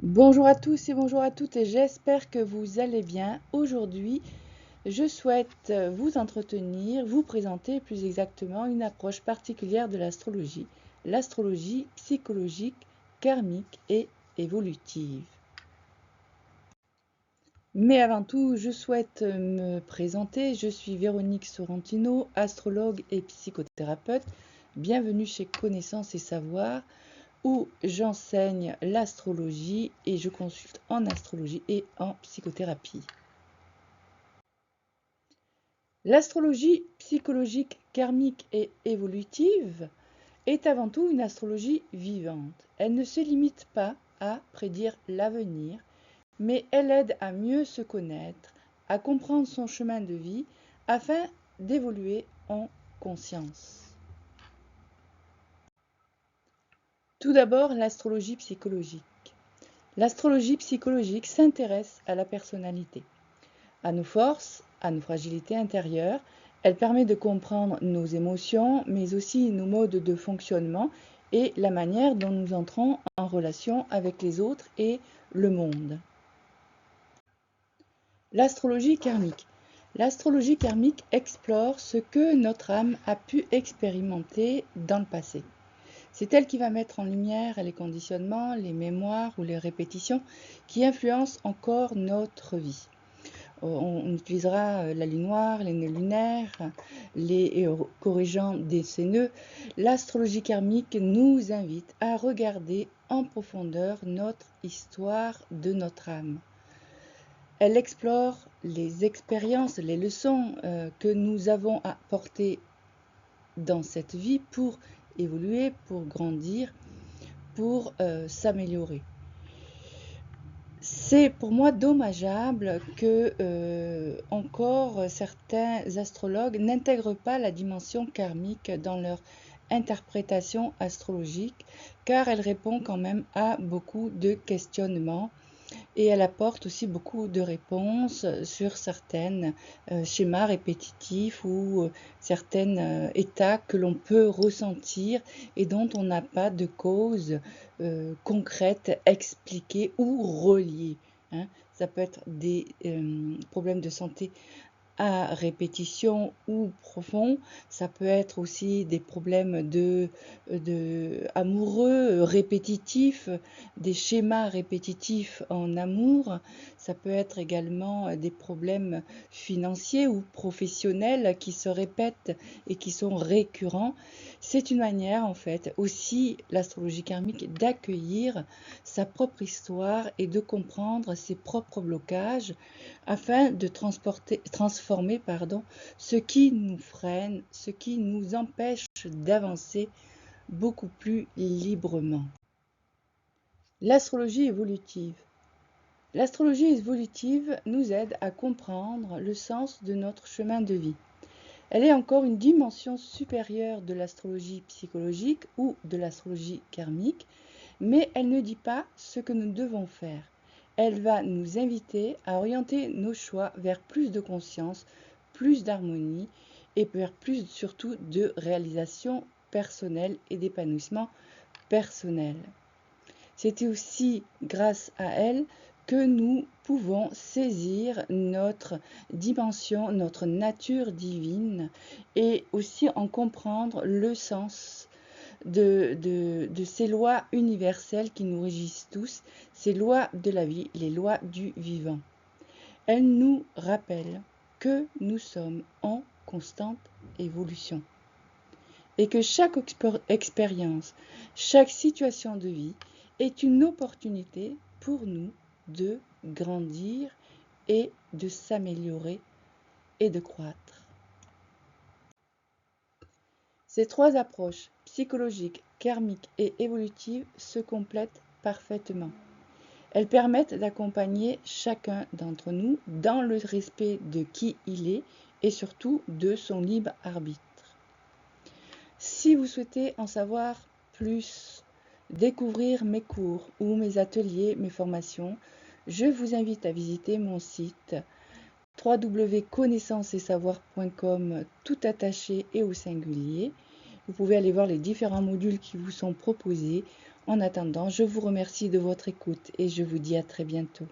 Bonjour à tous et bonjour à toutes et j'espère que vous allez bien. Aujourd'hui, je souhaite vous entretenir, vous présenter plus exactement une approche particulière de l'astrologie psychologique, karmique et évolutive. Mais avant tout, je souhaite me présenter. Je suis Véronique Sorrentino, astrologue et psychothérapeute. Bienvenue chez Connaissances et Savoirs, où j'enseigne l'astrologie et je consulte en astrologie et en psychothérapie. L'astrologie psychologique, karmique et évolutive est avant tout une astrologie vivante. Elle ne se limite pas à prédire l'avenir, mais elle aide à mieux se connaître, à comprendre son chemin de vie afin d'évoluer en conscience. Tout d'abord, l'astrologie psychologique. L'astrologie psychologique s'intéresse à la personnalité, à nos forces, à nos fragilités intérieures. Elle permet de comprendre nos émotions, mais aussi nos modes de fonctionnement et la manière dont nous entrons en relation avec les autres et le monde. L'astrologie karmique. L'astrologie karmique explore ce que notre âme a pu expérimenter dans le passé. C'est elle qui va mettre en lumière les conditionnements, les mémoires ou les répétitions qui influencent encore notre vie. On utilisera la lune noire, les nœuds lunaires, les corrigeants de ces nœuds. L'astrologie karmique nous invite à regarder en profondeur notre histoire de notre âme. Elle explore les expériences, les leçons que nous avons apportées dans cette vie pour évoluer, pour grandir, pour s'améliorer. C'est pour moi dommageable que encore certains astrologues n'intègrent pas la dimension karmique dans leur interprétation astrologique, car elle répond quand même à beaucoup de questionnements et elle apporte aussi beaucoup de réponses sur certains schémas répétitifs ou certains états que l'on peut ressentir et dont on n'a pas de cause concrète, expliquée ou reliée. Ça peut être des problèmes de santé à répétition ou profond. Ça peut être aussi des problèmes de amoureux répétitifs, des schémas répétitifs en amour. Ça peut être également des problèmes financiers ou professionnels qui se répètent et qui sont récurrents. C'est une manière en fait aussi l'astrologie karmique d'accueillir sa propre histoire et de comprendre ses propres blocages afin de transformer ce qui nous freine, ce qui nous empêche d'avancer beaucoup plus librement. L'astrologie évolutive. L'astrologie évolutive nous aide à comprendre le sens de notre chemin de vie. Elle est encore une dimension supérieure de l'astrologie psychologique ou de l'astrologie karmique, mais elle ne dit pas ce que nous devons faire. Elle va nous inviter à orienter nos choix vers plus de conscience, plus d'harmonie et vers plus surtout de réalisation personnelle et d'épanouissement personnel. C'est aussi grâce à elle que nous pouvons saisir notre dimension, notre nature divine et aussi en comprendre le sens de ces lois universelles qui nous régissent tous, ces lois de la vie, les lois du vivant. Elles nous rappellent que nous sommes en constante évolution et que chaque expérience, chaque situation de vie est une opportunité pour nous de grandir et de s'améliorer et de croître. Ces trois approches, psychologiques, karmiques et évolutives, se complètent parfaitement. Elles permettent d'accompagner chacun d'entre nous dans le respect de qui il est et surtout de son libre arbitre. Si vous souhaitez en savoir plus, découvrir mes cours ou mes ateliers, mes formations, je vous invite à visiter mon site www.connaissancesetsavoirs.com, tout attaché et au singulier. Vous pouvez aller voir les différents modules qui vous sont proposés En attendant, je vous remercie de votre écoute et je vous dis à très bientôt.